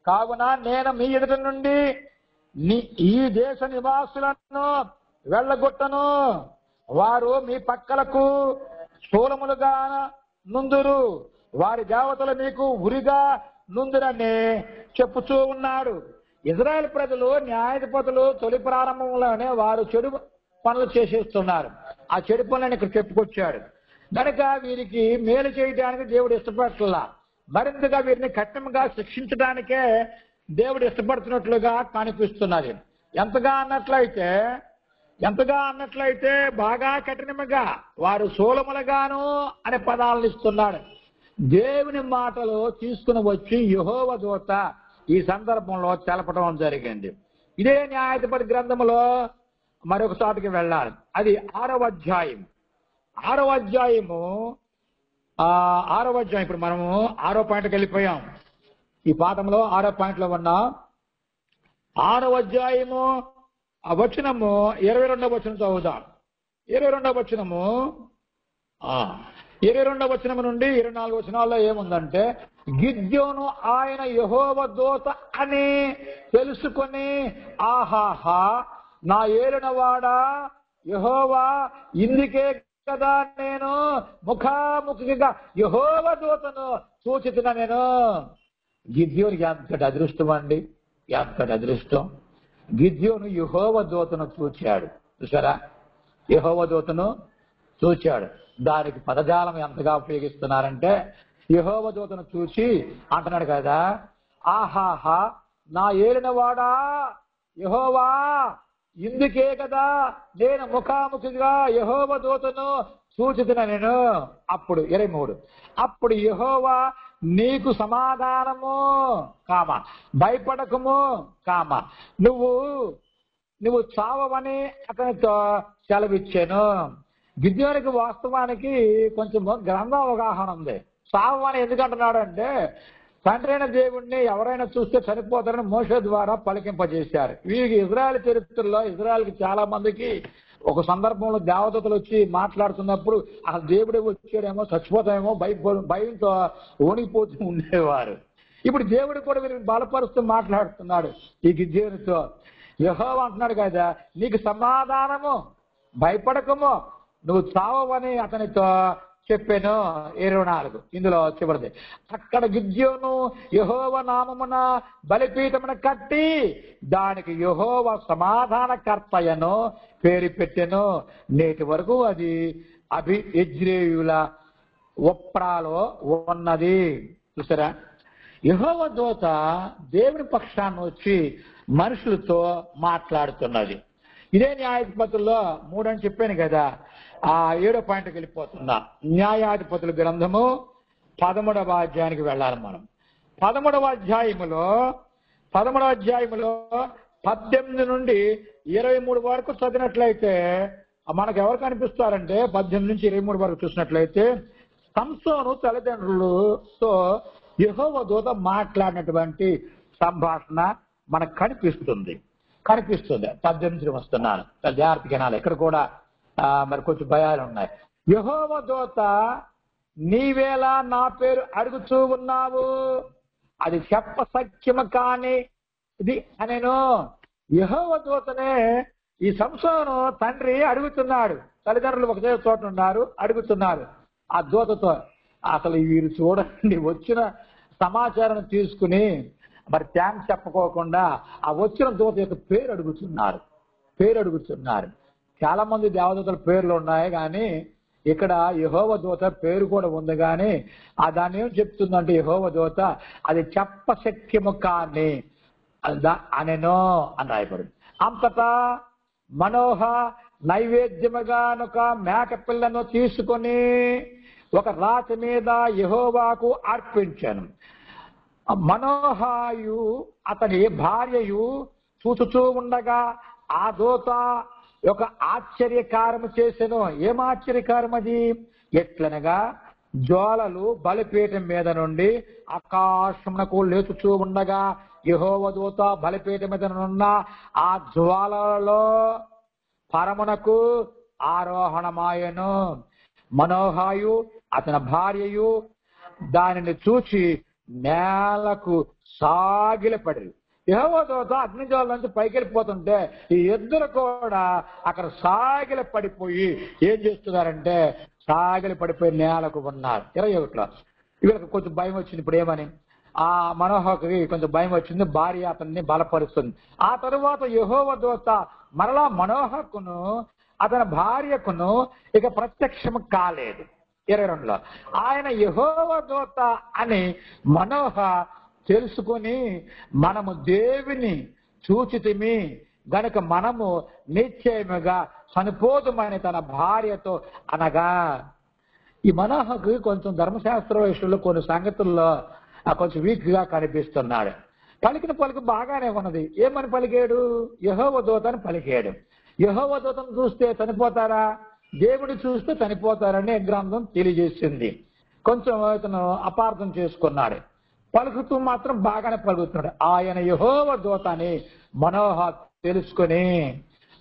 కావున నేను మీ ఎదుట నుండి ఈ దేశ నివాసులను వెళ్ళగొట్టను. వారు మీ పక్కలకు స్థూలములుగా నుందురు, వారి దేవతలు మీకు ఉరిగా నుందురని చెప్పుచూ ఉన్నాడు. ఇజ్రాయెల్ ప్రజలు న్యాయాధిపతులు తొలి ప్రారంభంలోనే వారు చెడు పనులు చేసేస్తున్నారు. ఆ చెడు పనులను ఇక్కడ చెప్పుకొచ్చాడు. కనుక వీరికి మేలు చేయడానికి దేవుడు ఇష్టపడట్లా, మరింతగా వీరిని కఠినంగా శిక్షించడానికే దేవుడు ఇష్టపడుతున్నట్లుగా కనిపిస్తున్నది. ఎంతగా అన్నట్లయితే బాగా కఠినముగా, వారు సోలములుగాను అనే పదాలను ఇస్తున్నాడు. దేవుని మాటలు తీసుకుని వచ్చి యెహోవా దూత ఈ సందర్భంలో తెలపడం జరిగింది. ఇదే న్యాయాధిపతి గ్రంథంలో మరొక చోటకి వెళ్ళాలి. అది 6వ అధ్యాయం. 6వ అధ్యాయము ఇప్పుడు మనము 6వ పాయింట్కి వెళ్ళిపోయాం. ఈ పాఠంలో 6వ పాయింట్లో ఉన్నాం. 6వ అధ్యాయము వచనము 22వ వచనం చదువుదాం. 22వ వచనము 22వ వచనం నుండి 24 వచనాల్లో ఏముందంటే, గిద్యోను ఆయన యెహోవా దూత అని తెలుసుకొని, ఆహాహా నా ఏలినవాడా యెహోవా, ఇందుకే కదా నేను ముఖాముఖిగా యెహోవా దూతను చూచితున్నా. నేను గిద్యోను ఎంతటి అదృష్టం అండి, ఎంతటి అదృష్టం. గిద్యోను యెహోవా దూతను చూచాడు. చూసారా, యెహోవా దూతను చూచాడు. దానికి పదజాలం ఎంతగా ఉపయోగిస్తున్నారంటే, యెహోవా దూతను చూచి అంటున్నాడు కదా, ఆహాహా నా ఏలినవాడా యెహోవా, ఇందుకే కదా నేను ముఖాముఖిగా యెహోవా దూతను చూచితున్నా. నేను అప్పుడు 23 అప్పుడు యెహోవా నీకు సమాధానము భయపడకము నువ్వు చావవని అతనితో సెలవిచ్చాను. గిద్యోనికి వాస్తవానికి కొంచెం గ్రంథ అవగాహన ఉంది. చావని ఎందుకంటున్నాడు అంటే, తండ్రి అయిన దేవుణ్ణి ఎవరైనా చూస్తే చనిపోతారని మోషే ద్వారా పలికింపజేశారు. వీరికి ఇజ్రాయెల్ చరిత్రలో ఇజ్రాయెల్కి చాలా మందికి ఒక సందర్భంలో దేవదూతలు వచ్చి మాట్లాడుతున్నప్పుడు ఆ దేవుడే వచ్చాడేమో చచ్చిపోతామేమో భయంతో ఓడిపోతూ ఉండేవారు. ఇప్పుడు దేవుడు కూడా వీరిని బలపరుస్తూ మాట్లాడుతున్నాడు ఈ గిద్యోనితో. యెహోవా అంటున్నాడు కదా, నీకు సమాధానము భయపడకము నువ్వు చావని అతనితో చెప్పాను. 24 ఇందులో చివరిది. అక్కడ గిద్యోను యెహోవా నామమున బలిపీఠమున కట్టి దానికి యెహోవా సమాధానకర్తయను పేరు పెట్టెను. నేటి వరకు అది యెజ్రెయేలు ఒప్రాలో ఉన్నది. చూసారా, యెహోవా దూత దేవుని పక్షాన్ని వచ్చి మనుషులతో మాట్లాడుతున్నది. ఇదే న్యాయాధిపతుల్లో 3 అని చెప్పాను కదా. 7వ పాయింట్కి వెళ్ళిపోతున్నా. న్యాయాధిపతుల గ్రంథము 13వ అధ్యాయానికి వెళ్ళాలి మనం. 13వ అధ్యాయములో 18 నుండి 23 వరకు చదివినట్లయితే మనకు ఎవరు కనిపిస్తారంటే, 18 నుంచి 23 వరకు చూసినట్లయితే సంసోను తల్లిదండ్రులతో యెహోవా దూత మాట్లాడినటువంటి సంభాషణ మనకు కనిపిస్తుంది. 18 వస్తున్నాను, జాగ్రత్తగా వినాలి. ఇక్కడ కూడా మరి కొంచెం భయాలు ఉన్నాయి. యెహోవా దూత, నీవేలా నా పేరు అడుగుతూ ఉన్నావు, అది చెప్పసఖ్యము కాని ఇది అనేను. యెహోవా దూతనే ఈ సంసోను తండ్రి అడుగుతున్నాడు. తల్లిదండ్రులు ఒకటే చోట ఉన్నారు, అడుగుతున్నారు ఆ దూతతో. అసలు వీరు చూడండి, వచ్చిన సమాచారం తీసుకుని మరి థ్యాంక్స్ చెప్పుకోకుండా ఆ వచ్చిన దూత యొక్క పేరు అడుగుతున్నారు. చాలా మంది దేవదూతల పేర్లు ఉన్నాయి, కానీ ఇక్కడ యెహోవా దూత పేరు కూడా ఉంది. కానీ దాన్ని ఏం చెప్తుందంటే, యెహోవా దూత అది చెప్పశక్యము కాని అనెనో అని రాయబడింది. అంతటా మనోహ నైవేద్యముగానొక మేక పిల్లను తీసుకొని ఒక రాతి మీద యెహోవాకు అర్పించాను. మనోహాయు అతని భార్యయు చూచుచూ ఉండగా ఆ దూత ఒక ఆశ్చర్యకారము చేసెను. ఏం ఆశ్చర్యకారం అది? ఎట్లనగా జ్వాలలు బలిపీఠం మీద నుండి ఆకాశమునకు లేచుచూ ఉండగా యెహోవా దూత బలిపీఠం మీద నున్న ఆ జ్వాలలో పరమునకు ఆరోహణమాయెను. మనోహాయు అతని భార్యయు దానిని చూచి నేలకు సాగిలపడి, యెహోవా దూత అగ్నిజ్వాల నుంచి పైకి వెళ్ళిపోతుంటే ఈ ఇద్దరు కూడా అక్కడ సాగిల పడిపోయి ఏం చేస్తున్నారంటే, సాగిల పడిపోయి నేలకు ఉన్నారు. 21లో వీళ్ళకి కొంచెం భయం వచ్చింది. ఇప్పుడు ఏమని? ఆ మనోహకి కొంచెం భయం వచ్చింది. భార్య అతన్ని బలపరుస్తుంది. ఆ తరువాత యెహోవా దూత మరలా మనోహకును అతని భార్యకును ఇక ప్రత్యక్షం కాలేదు. 22లో ఆయన యెహోవా దూత అని మనోహ తెలుసుకుని మనము దేవుని చూచితిమి గనుక మనము నిశ్చయముగా చనిపోదుమని తన భార్యతో అనగా, ఈ మనోహకు కొంచెం ధర్మశాస్త్ర విషయంలో కొన్ని సంగతుల్లో కొంచెం వీక్ గా కనిపిస్తున్నాడు. పలికిన పలుకు బాగానే ఉన్నది. ఏమని పలికాడు? యెహోవా దూత అని పలికాడు. యెహోవా దూతను చూస్తే చనిపోతారా, దేవుడిని చూస్తే చనిపోతారని గ్రంథం తెలియజేసింది. కొంచెం ఇతను అపార్థం చేసుకున్నాడు. పలుకుతూ మాత్రం బాగానే పలుకుతున్నాడు. ఆయన యెహోవా దూత అని మనోహ తెలుసుకుని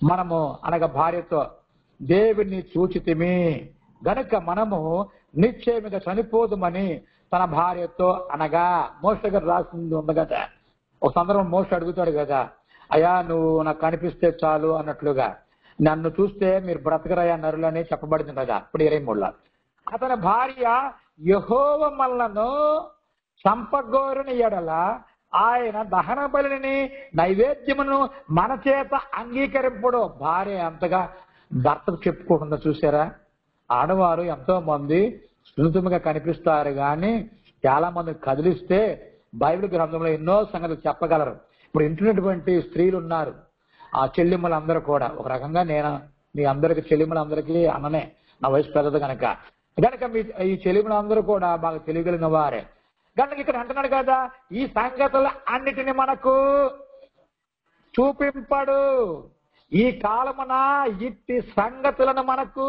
మనము అనగా భార్యతో దేవుణ్ణి చూచితిమి గనుక మనము నిశ్చయముగా చనిపోదుమని తన భార్యతో అనగా, మోషే గారు రాసింది ఉంది కదా. ఒక సందర్భం మోషే అడుగుతాడు కదా, అయ్యా నువ్వు నాకు కనిపిస్తే చాలు అన్నట్లుగా, నన్ను చూస్తే మీరు బ్రతకరయ్యా నరులని చెప్పబడింది కదా. ఇప్పుడు 23లో అతని భార్య యెహోవా మనలను చంపగోరుని ఎడల ఆయన దహన బలిని నైవేద్యమును మన చేత అంగీకరింపడు. భార్య ఎంతగా భర్తకు చెప్పుకుంటుందో చూసారా? ఆడవారు ఎంతో మంది సున్నితంగా కనిపిస్తారు కానీ చాలా మంది కదిలిస్తే బైబిల్ గ్రంథంలో ఎన్నో సంగతులు చెప్పగలరు. ఇప్పుడు ఇంటున్నటువంటి స్త్రీలు ఉన్నారు, ఆ చెల్లిమ్మలందరూ కూడా ఒక రకంగా నేను మీ అందరికి చెల్లిమ్మలందరికీ అన్ననే, నా వయసు పెద్దది కనుక మీ ఈ చెల్లిమ్మలందరూ కూడా బాగా తెలియగలిగిన వారే కనుక ఇక్కడ అంటున్నాడు కదా, ఈ సంగతులు అన్నిటిని మనకు చూపింపడు. ఈ కాలమున ఇట్టి సంగతులను మనకు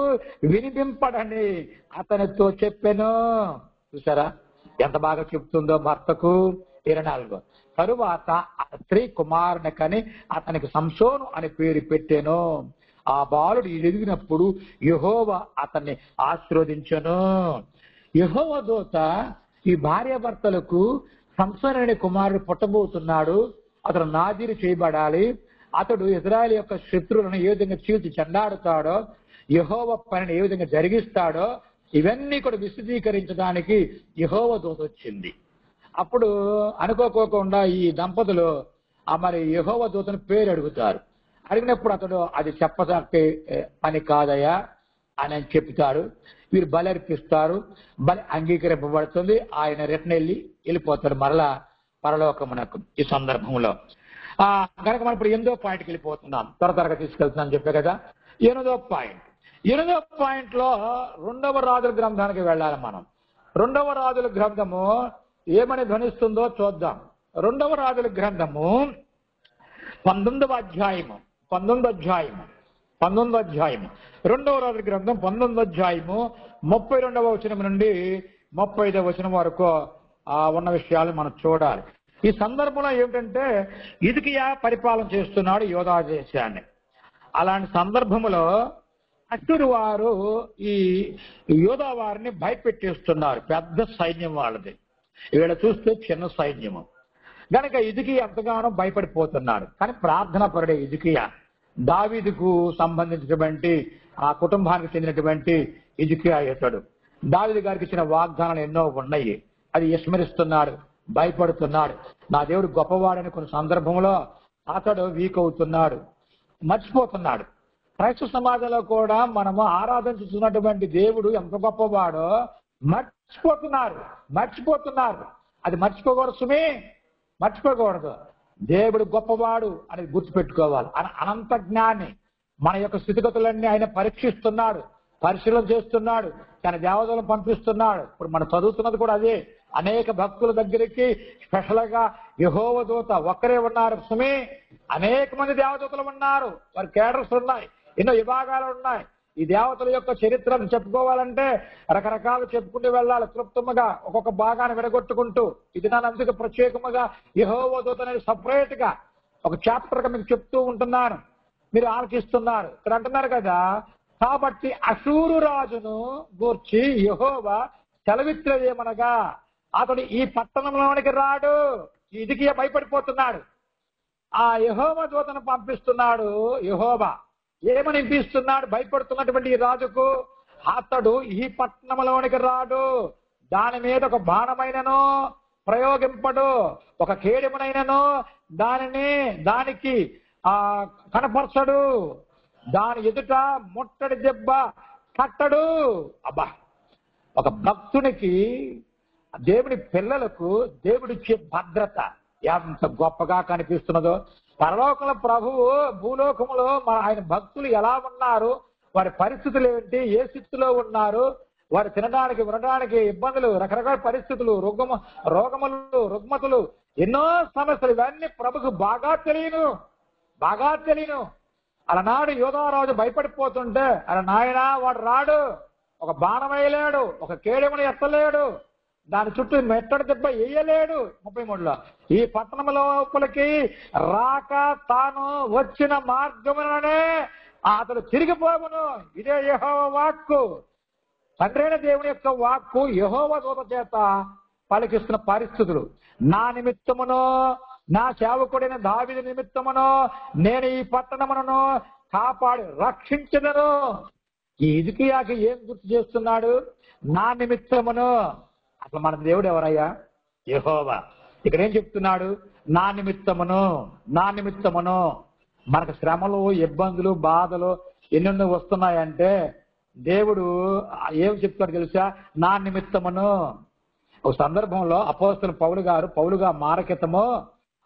వినిపింపడని అతనితో చెప్పాను. చూసారా ఎంత బాగా చెప్తుందో భర్తకు. 24 తరువాత ఆ స్త్రీ కుమారుని కని అతనికి సంసోను అని పేరు పెట్టాను. ఆ బాలుడు ఎదిగినప్పుడు యెహోవా అతన్ని ఆశీర్వదించెను. యెహోవా దూత ఈ భార్యాభర్తలకు సంసోను అనే కుమారుడు పుట్టబోతున్నాడు, అతను నాజీరు చేయబడాలి, అతడు ఇశ్రాయేలు యొక్క శత్రువులను ఏ విధంగా చీల్చి చెండాడుతాడో, యెహోవా పనిని ఏ విధంగా జరిగిస్తాడో ఇవన్నీ కూడా విశదీకరించడానికి యెహోవా దూత వచ్చింది. అప్పుడు అనుకోకుండా ఈ దంపతులు మరి యెహోవా దూతను పేరు అడుగుతారు. అడిగినప్పుడు అతడు అది చెప్పదక్కే పని కాదయ్యా అని చెప్తాడు. వీరు బలి అర్పిస్తారు, బలి అంగీకరింపబడుతుంది. ఆయన రిటర్న్ వెళ్ళిపోతాడు మరలా పరలోకమునకు. ఈ సందర్భంలో కనుక మనం ఇప్పుడు 8వ పాయింట్కి వెళ్ళిపోతున్నాం. త్వరగా తీసుకెళ్తున్నాను చెప్పే కదా. 8వ పాయింట్లో 2వ రాజుల గ్రంథానికి వెళ్ళాలి మనం. 2వ రాజుల గ్రంథము ఏమని ధ్వనిస్తుందో చూద్దాం. 2వ రాజుల గ్రంథము 19వ అధ్యాయము 2వ రాజుల గ్రంథం 19వ అధ్యాయము 32వ వచనం నుండి 35వ వచనం వరకు ఉన్న విషయాలు మనం చూడాలి. ఈ సందర్భంలో ఏమిటంటే హిజ్కియా పరిపాలన చేస్తున్నాడు యోధా దేశాన్ని. అలాంటి సందర్భంలో అష్షూరు వారు ఈ యోధా వారిని భయపెట్టేస్తున్నారు. పెద్ద సైన్యం వాళ్ళది, వీళ్ళ చూస్తే చిన్న సైన్యము. గనక హిజ్కియా ఎంతగానో భయపడిపోతున్నాడు. కానీ ప్రార్థన పరుడే హిజ్కియా, దావీదుకు సంబంధించినటువంటి ఆ కుటుంబానికి చెందినటువంటి హిజ్కియా ఇతడు. దావీదు గారికి ఇచ్చిన వాగ్దానాలు ఎన్నో ఉన్నాయి, అది విస్మరిస్తున్నాడు, భయపడుతున్నాడు. నా దేవుడు గొప్పవాడని కొన్ని సందర్భంలో అతడు వీక్ అవుతున్నాడు, మర్చిపోతున్నాడు. క్రైస్తవ సమాజంలో కూడా మనము ఆరాధించుతున్నటువంటి దేవుడు ఎంత గొప్పవాడో మర్చిపోతున్నారు. అది మర్చిపోకూడదు సుమే, మర్చిపోకూడదు. దేవుడు గొప్పవాడు అనేది గుర్తుపెట్టుకోవాలి. అనంత జ్ఞాని. మన యొక్క స్థితిగతులన్నీ ఆయన పరీక్షిస్తున్నాడు, పరిశీలన చేస్తున్నాడు, తన దేవతలను పంపిస్తున్నాడు. ఇప్పుడు మనం చదువుతున్నది కూడా అదే. అనేక భక్తుల దగ్గరికి స్పెషల్ గా యెహోవా దూత ఒక్కరే ఉన్నారు సుమే, అనేక మంది దేవదూతలు ఉన్నారు, వారి కేడర్స్ ఉన్నాయి, ఎన్నో విభాగాలు ఉన్నాయి. ఈ దేవతల యొక్క చరిత్రను చెప్పుకోవాలంటే రకరకాలు చెప్పుకుంటూ వెళ్ళాలి. క్లుప్తంగా ఒక్కొక్క భాగాన్ని విడగొట్టుకుంటూ ఇది నా అందుకు ప్రత్యేకముగా యెహోవా దూత అనేది సపరేట్ గా ఒక చాప్టర్ గా మీకు చెప్తూ ఉంటున్నాను, మీరు ఆలకిస్తున్నారు. ఇక్కడ అంటున్నారు కదా, కాబట్టి అష్షూరు రాజును గూర్చి యెహోవా సెలవిచ్చినదేమనగా అతడు ఈ పట్టణంలోనికి రాడు. హిజ్కియా భయపడిపోతున్నాడు. ఆ యెహోవా దూతను పంపిస్తున్నాడు. యెహోవా ఏమని వినిపిస్తున్నాడు భయపడుతున్నటువంటి ఈ రాజుకు? అతడు ఈ పట్టణంలోనికి రాడు, దాని మీద ఒక బాణమైనను ప్రయోగింపడు. ఒక కేడెమునైనను దానికి కనపరచడు. దాని ఎదుట ముట్టడి దెబ్బ కట్టడు. అబ్బా, ఒక భక్తునికి, దేవుని పిల్లలకు దేవుడిచ్చే భద్రత ఎంత గొప్పగా కనిపిస్తున్నదో. పరలోకంలో ప్రభువు భూలోకంలో ఆయన భక్తులు ఎలా ఉన్నారు, వారి పరిస్థితులు ఏంటి, ఏ స్థితిలో ఉన్నారు, వారు తినడానికి వినడానికి ఇబ్బందులు, రకరకాల పరిస్థితులు, రోగములు, రుగ్మతులు, ఎన్నో సమస్యలు, ఇవన్నీ ప్రభుకు బాగా తెలియను. అలనాడు యోధారాజు భయపడిపోతుంటే, అలా నాయన వాడు రాడు, ఒక బాణం వేయలేడు, ఒక కేడెమును ఎత్తలేడు, దాని చుట్టూ మెట్టడి దెబ్బ వేయలేడు. 33లో ఈ పట్టణం లోపలికి రాక తాను వచ్చిన మార్గములనే అతడు తిరిగిపోవును. ఇదే యెహోవా వాక్కు, తండ్రైన దేవుని యొక్క వాక్కు యెహోవా దూత చేత పలికిస్తున్న పరిస్థితులు. నా నిమిత్తమును, నా సేవకుడైన దావీదు నిమిత్తమును నేను ఈ పట్టణమును కాపాడి రక్షించదను. ఈ హిజ్కియాకి ఏం గుర్తు చేస్తున్నాడు? నా నిమిత్తమును. అసలు మన దేవుడు ఎవరయ్యా? యెహోవా. ఇక్కడ ఏం చెప్తున్నాడు? నా నిమిత్తమును. మనకు శ్రమలు, ఇబ్బందులు, బాధలు ఎన్నెన్నో వస్తున్నాయంటే దేవుడు ఏం చెప్తాడు తెలుసా? నా నిమిత్తమును. ఒక సందర్భంలో అపోస్తలుడు పౌలుగా మారకితము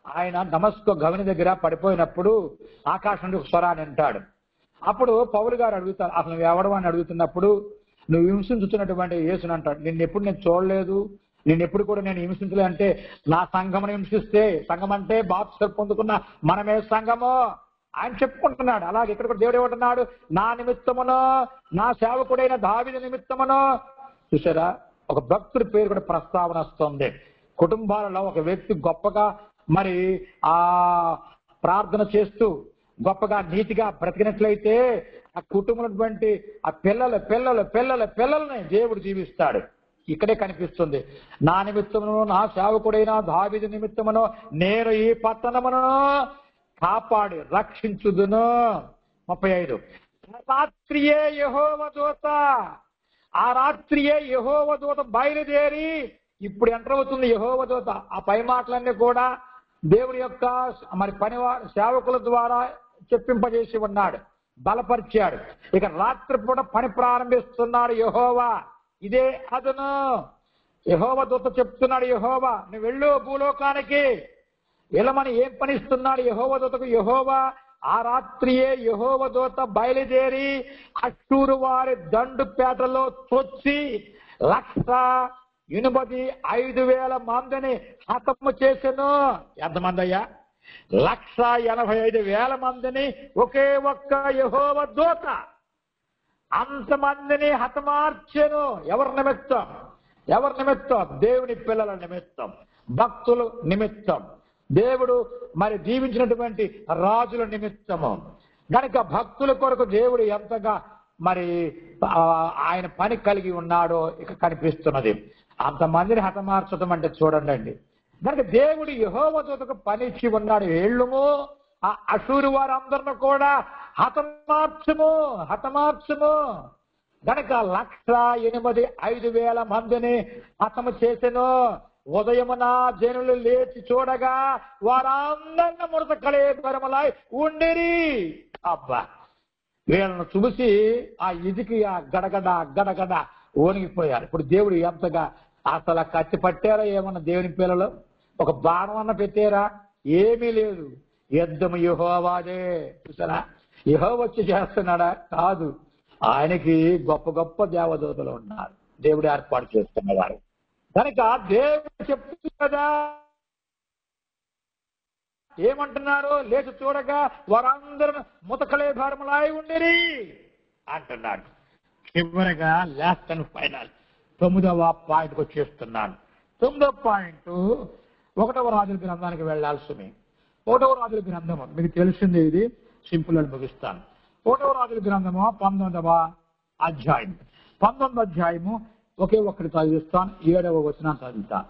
ఆయన దమస్కు గవిని దగ్గర పడిపోయినప్పుడు ఆకాశం నుండి ఒక స్వరాన్ని వింటాడు. అప్పుడు పౌలు గారు అడుగుతారు, అసలు నువ్వు ఎవడు అని అడుగుతున్నప్పుడు, నువ్వు హింసించుతున్నటువంటి యేసుని అంటాడు. నిన్నెప్పుడు నేను చూడలేదు, నిన్నెప్పుడు కూడా నేను హింసించలే. అంటే నా సంఘమును హింసిస్తే, సంఘం అంటే బాప్తిస్మం పొందుకున్న మనమే సంఘము ఆయన చెప్పుకుంటున్నాడు. అలాగే ఇక్కడ కూడా దేవుడు ఏమంటున్నాడు? నా నిమిత్తమును, నా సేవకుడైన దావీదు నిమిత్తమును. చూసారా, ఒక భక్తుడి పేరు కూడా ప్రస్తావన వస్తుంది. కుటుంబాలలో ఒక వ్యక్తి గొప్పగా మరి ప్రార్థన చేస్తూ గొప్పగా నీతిగా బ్రతికినట్లయితే ఆ కుటుంబం ఆ పిల్లలని దేవుడు జీవిస్తాడు. ఇక్కడే కనిపిస్తుంది. నా నిమిత్తమును, నా సేవకుడైన దావీదు నిమిత్తమును నేను ఈ పట్టణమును కాపాడి రక్షించుదును. 35 రాత్రియే యెహోవా దూత, ఆ రాత్రియే యెహోవా దూత బయలుదేరి, ఇప్పుడు ఎంటర్ అవుతుంది యెహోవా దూత. ఆ పై మాటలన్నీ కూడా దేవుని యొక్క మరి సేవకుల ద్వారా చెప్పింపజేసి ఉన్నాడు, బలపరిచాడు. ఇక రాత్రిపూట పని ప్రారంభిస్తున్నాడు యెహోవా. ఇదే అదును. యెహోవా దూత చెప్తున్నాడు, యెహోవా నువ్వు వెళ్ళు భూలోకానికి వెళ్ళమని. ఏం పని ఇస్తున్నాడు యెహోవా దూతకు? యెహోవా ఆ రాత్రియే యెహోవా దూత బయలుదేరి అష్షూరు వారి దండుపేటలో చొచ్చి 185,000 మందిని హతము చేసెను. ఎంతమంది అయ్యా? 185,000 మందిని ఒకే ఒక్క యెహోవా దూత అంతమందిని హతమార్చెను. ఎవరి నిమిత్తం? దేవుని పిల్లల నిమిత్తం, భక్తుల నిమిత్తం, దేవుడు మరి దీవించినటువంటి రాజుల నిమిత్తము. కనుక భక్తుల కొరకు దేవుడు ఎంతగా మరి ఆయన పని కలిగి ఉన్నాడో ఇక కనిపిస్తున్నది. అంతమందిని హతమార్చడం అంటే చూడండి. కనుక దేవుడు యెహోవా దూతకు పని ఇచ్చి ఉన్నాడు. ఏళ్ళుము ఆ అషూరు వారందరిని కూడా హతమార్చము. కనుక 185,000 మందిని హతము చేసెను. ఉదయమున జనులు లేచి చూడగా వారందరిని ముడత కళేబరములై ఉండిరి. అబ్బా, వీళ్ళను చూసి ఆ హిజ్కియా గడగడ ఓనిగిపోయారు. ఇప్పుడు దేవుడు ఎంతగా అసలు కత్తి పట్టారా ఏమన్నా దేవుని పిల్లలు? ఒక బాణం అన్న పెట్టారా? ఏమీ లేదు. యుద్ధము యెహోవాదే. చూసారా, యెహోవా వచ్చి చేస్తున్నాడా? కాదు. ఆయనకి గొప్ప దేవదూతలు ఉన్నారు, దేవుడు ఏర్పాటు చేస్తున్నవారు. కనుక దేవుడు చెప్తుంది కదా, ఏమంటున్నారు? లేచి చూడగా వారందరూ ముతకలే భారములై ఉండిరి అంటున్నాడు. చివరగా లాస్ట్ అండ్ ఫైనల్ 9వ పాయింట్కి వచ్చేస్తున్నాను. 9వ పాయింట్ 1వ రాజుల గ్రంథానికి వెళ్లాల్సింది. 1వ రాజుల గ్రంథము మీకు తెలిసింది, ఇది సింపుల్ అని ముగిస్తాను. 1వ రాజుల గ్రంథము 19వ అధ్యాయం. 19వ అధ్యాయము ఒకే ఒక్కటి చదివిస్తాను, 7వ వచనాన్ని చదువుతాను.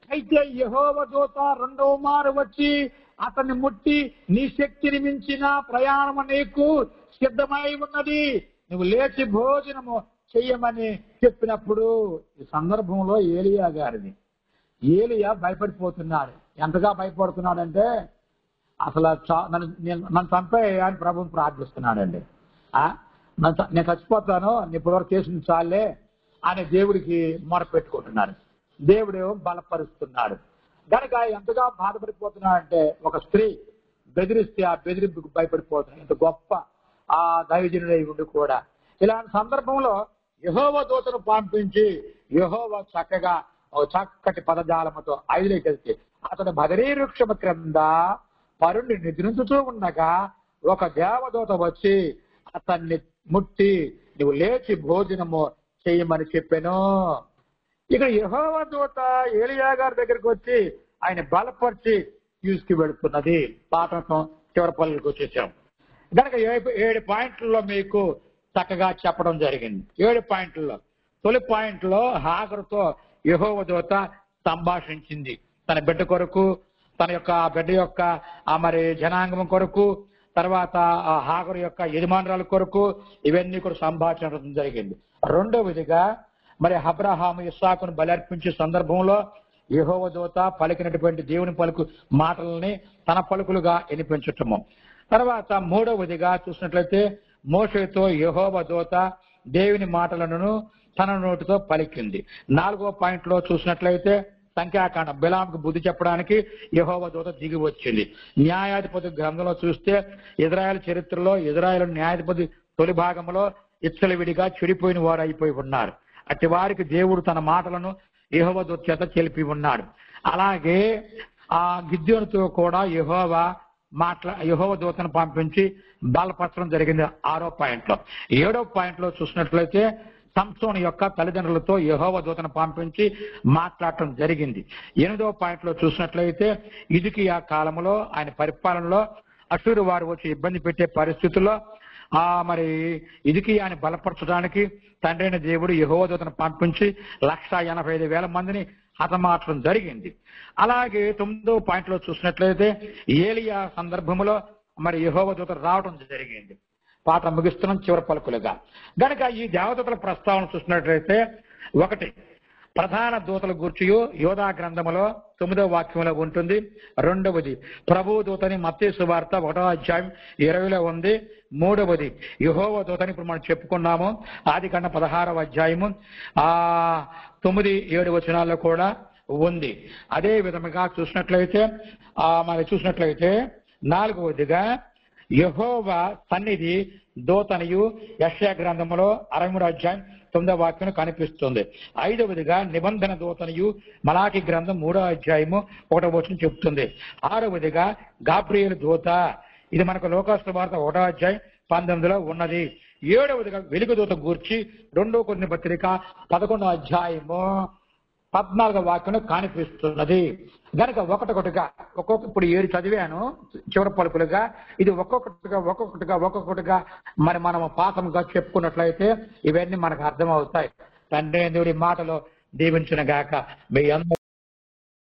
అయితే యెహోవా దూత 2వ మారు వచ్చి అతన్ని ముట్టి, నీ శక్తిని మించిన ప్రయాణము నీకు సిద్ధమై ఉన్నది, నువ్వు లేచి భోజనము చెయ్యమని చెప్పినప్పుడు, ఈ సందర్భంలో ఏలియా గారిని ఏలియా భయపడిపోతున్నాడు. ఎంతగా భయపడుతున్నాడంటే అసలు నన్ను చంపేయ అని ప్రభువుని ప్రార్థిస్తున్నాడండి. నేను చచ్చిపోతాను, ఇప్పటివరకు చేసింది చాలే అని దేవుడికి మొరపెట్టుకుంటున్నాడు. దేవుడు బలపరుస్తున్నాడు. కనుక ఎంతగా బాధపడిపోతున్నాడంటే ఒక స్త్రీ బెదిరిస్తే ఆ బెదిరింపుకు భయపడిపోతున్నాడు. ఇంత గొప్ప ఆ దైవజనుడై ఉండి కూడా ఇలాంటి సందర్భంలో యెహోవా దూతను పంపించి యెహోవా చక్కగా ఒక చక్కటి పదజాలముతో 5లోకి వెళ్తే అతడు బదరీ వృక్షము క్రింద పరుణ్ణి నిద్రించుతూ ఉండగా ఒక దేవదూత వచ్చి అతన్ని ముట్టి నువ్వు లేచి భోజనము చేయమని చెప్పాను. ఇక యెహోవా దూత ఏలియా గారి దగ్గరికి వచ్చి ఆయన బలపరిచి తీసుకు వెళుతున్నది. పాఠం చివరి పల్లెలకు వచ్చేసాం. కనుక 7 పాయింట్లలో మీకు చక్కగా చెప్పడం జరిగింది. 7 పాయింట్లలో తొలి పాయింట్లో హాగరుతో యెహోవా దూత సంభాషించింది. తన బిడ్డ కొరకు, తన యొక్క బిడ్డ యొక్క మరి జనాంగం కొరకు, తర్వాత ఆ హాగరు యొక్క యజమానురాల కొరకు ఇవన్నీ కూడా సంభాషించడం జరిగింది. రెండవదిగా మరి అబ్రహాము ఇస్సాకును బలర్పించే సందర్భంలో యెహోవా దూత పలికినటువంటి దేవుని పలుకు మాటలని తన పలుకులుగా వినిపించటము. తర్వాత మూడవదిగా చూసినట్లయితే మోషేతో యెహోవా దూత దేవుని మాటలను తన నోటితో పలికింది. 4వ పాయింట్లో చూసినట్లయితే సంఖ్యాకాండం బిలాముకు బుద్ధి చెప్పడానికి యెహోవా దూత దిగి వచ్చింది. న్యాయాధిపతి గ్రంథంలో చూస్తే ఇజ్రాయెల్ చరిత్రలో ఇజ్రాయెల్ న్యాయాధిపతి తొలి భాగంలో ఇచ్చలవిడిగా చెడిపోయిన వారు అయిపోయి ఉన్నారు. అట్టి వారికి దేవుడు తన మాటలను యెహోవా దూత చేత తెలిపి ఉన్నాడు. అలాగే ఆ గిద్యోనుతో కూడా యెహోవా దూతను పంపించి బలపరచడం జరిగింది 6వ పాయింట్లో. 7వ పాయింట్లో చూసినట్లయితే సంసోను యొక్క తల్లిదండ్రులతో యెహోవా దూతను పంపించి మాట్లాడటం జరిగింది. 8వ పాయింట్లో చూసినట్లయితే హిజ్కియా కాలంలో ఆయన పరిపాలనలో అష్షూరు వారు వచ్చి ఇబ్బంది పెట్టే పరిస్థితుల్లో మరి హిజ్కియాని బలపరచడానికి తండ్రి అయిన దేవుడు యెహోవా దూతను పంపించి 185,000 మందిని హతమార్చడం జరిగింది. అలాగే 9వ పాయింట్లో చూసినట్లయితే ఏలియా సందర్భంలో మరి యెహోవా దూత రావడం జరిగింది. పాఠం ముగిస్తున్నాం చివరి పలుకులుగా. గనక ఈ దేవదూతల ప్రస్తావన చూసినట్లయితే 1 ప్రధాన దూతల గూర్చియు యోధా గ్రంథములో 9వ వాక్యంలో ఉంటుంది. 2వది ప్రభువు దూతని మత్తయి సువార్త 1వ అధ్యాయం 20లో ఉంది. 3వది యెహోవా దూతని ఇప్పుడు మనం చెప్పుకున్నాము ఆదికాండం 16వ అధ్యాయము 9-7 వచనాల్లో కూడా ఉంది. అదే విధముగా చూసినట్లయితే 4వదిగా యెహోవా సన్నిధి దూతనియు యెషయా గ్రంథములో 63వ అధ్యాయం 9వ వాక్యం కనిపిస్తుంది. 5వదిగా నిబంధన దూతనియు మలాకి గ్రంథం 3వ అధ్యాయము 1వ వచనం చెప్తుంది. 6వదిగా గాబ్రియేలు దూత, ఇది మనకు లోకాసు వార్త 1వ అధ్యాయం 19లో ఉన్నది. 7వదిగా వెలుగు దూత గూర్చి 2 కొరింథీ పత్రిక 11వ అధ్యాయము 14వ వాక్యం కనిపిస్తున్నది. గనక ఒక్కొక్కటిగా ఇప్పుడు 7 చదివాను చివరి పలుకులుగా. ఇది ఒక్కొక్కటిగా మరి మనం పాఠంగా చెప్పుకున్నట్లయితే ఇవన్నీ మనకు అర్థమవుతాయి. తండ్రి దేవుడి మాటలో దీవించిన గాక మీ అందరూ